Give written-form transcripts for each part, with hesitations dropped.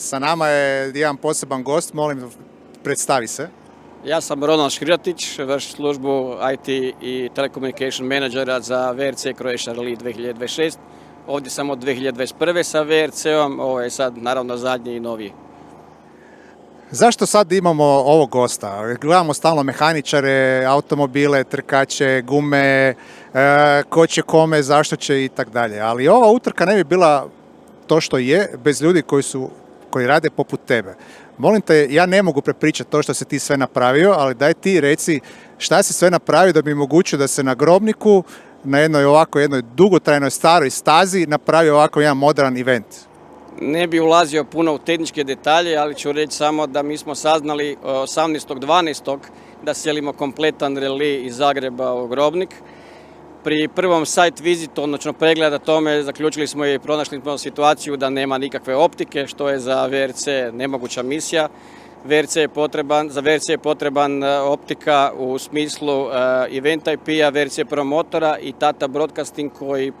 Sa nama je jedan poseban gost, molim predstavi se. Ja sam Ronald Škriljatić, vršim službu IT i Telecommunication menadžera za VRC Croatia Rally 2026. Ovdje sam od 2021. sa VRC-om, ovo je sad naravno zadnji i noviji. Zašto sad imamo ovog gosta? Gledamo stalno mehaničare, automobile, trkače, gume, ko će kome, zašto će i tak dalje. Ali ova utrka ne bi bila to što je bez ljudi koji rade poput tebe. Molim te, ja ne mogu prepričati to što si ti sve napravio, ali daj ti reci šta si sve napravio da bi mogućio da se na Grobniku, na jednoj dugotrajnoj staroj stazi napravi ovako jedan modern event. Ne bi ulazio puno u tehničke detalje, ali ću reći samo da mi smo saznali 18.12. da selimo kompletan reli iz Zagreba u Grobnik. Pri prvom site vizitu, odnosno pregleda tome, zaključili smo i pronašli smo situaciju da nema nikakve optike, što je za VRC nemoguća misija. Za VRC je potreban optika u smislu Event IP-a, VRC promotora i Tata Broadcasting koji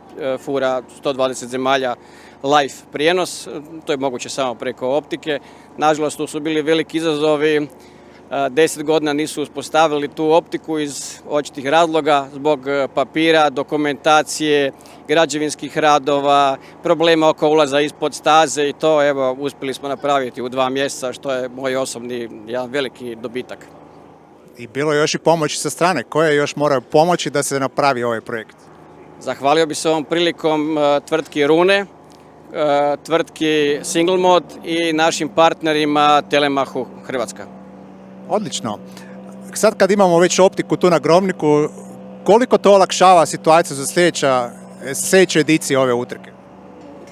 fura 120 zemalja live prijenos. To je moguće samo preko optike. Nažalost, tu su bili veliki izazovi. 10 godina nisu uspostavili tu optiku iz očitih razloga zbog papira, dokumentacije, građevinskih radova, problema oko ulaza ispod staze i to evo uspjeli smo napraviti u 2 mjeseca, što je moj osobni jedan veliki dobitak. I bilo je još i pomoći sa strane. Koje još moraju pomoći da se napravi ovaj projekt? Zahvalio bi se ovom prilikom tvrtki Rune, tvrtki Single Mod i našim partnerima Telemahu Hrvatska. Odlično. Sad kad imamo već optiku tu na Grobniku, koliko to olakšava situaciju za sljedeće edicije ove utrke?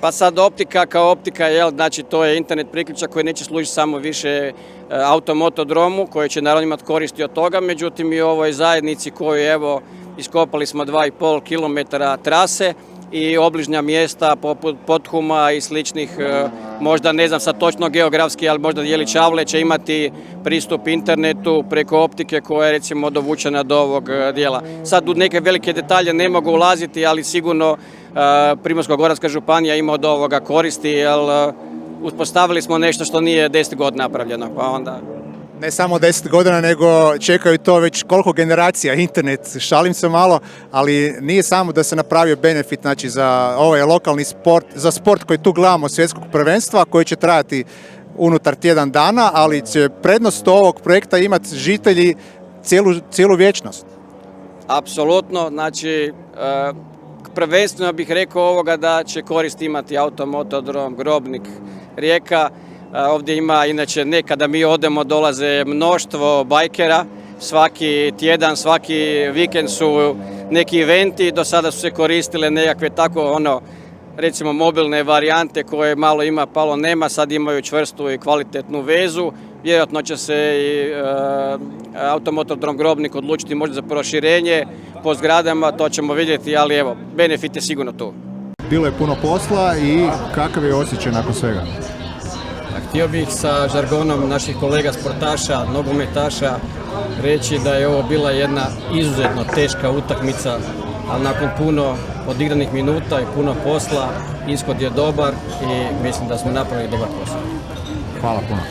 Pa sad optika kao optika, znači to je internet priključak koji neće služiti samo više automotodromu, koji će naravno imati koristi od toga, međutim i ovoj zajednici koju evo iskopali smo 2,5 km trase i obližnja mjesta poput Pothuma i sličnih, možda ne znam sad točno geografski, ali možda dijeli Čavle će imati pristup internetu preko optike koja je recimo dovučena do ovog dijela. Sad u neke velike detalje ne mogu ulaziti, ali sigurno Primorsko-goranska županija ima od ovoga koristi, jer uspostavili smo nešto što nije 10 godina napravljeno, pa onda... Ne samo 10 godina, nego čekaju to već koliko generacija, internet, šalim se malo, ali nije samo da se napravio benefit, znači za ovaj lokalni sport, za sport koji tu gledamo svjetskog prvenstva, koji će trajati unutar tjedan dana, ali će prednost ovog projekta imati žitelji cijelu vječnost. Apsolutno, znači prvenstveno bih rekao ovoga da će korist imati automotodrom, Grobnik, Rijeka. Ovdje ima, inače, nekada mi odemo, dolaze mnoštvo bajkera, svaki tjedan, svaki vikend su neki eventi, do sada su se koristile nekakve tako, recimo mobilne varijante koje malo ima, palo nema, sad imaju čvrstu i kvalitetnu vezu. Vjerojatno će se i automotodrom Grobnik odlučiti možda za proširenje po zgradama, to ćemo vidjeti, ali evo, benefit je sigurno tu. Bilo je puno posla i kakav je osjećaj nakon svega? Htio bih sa žargonom naših kolega sportaša, nogometaša reći da je ovo bila jedna izuzetno teška utakmica, ali nakon puno odigranih minuta i puno posla ishod je dobar i mislim da smo napravili dobar posao. Hvala puno.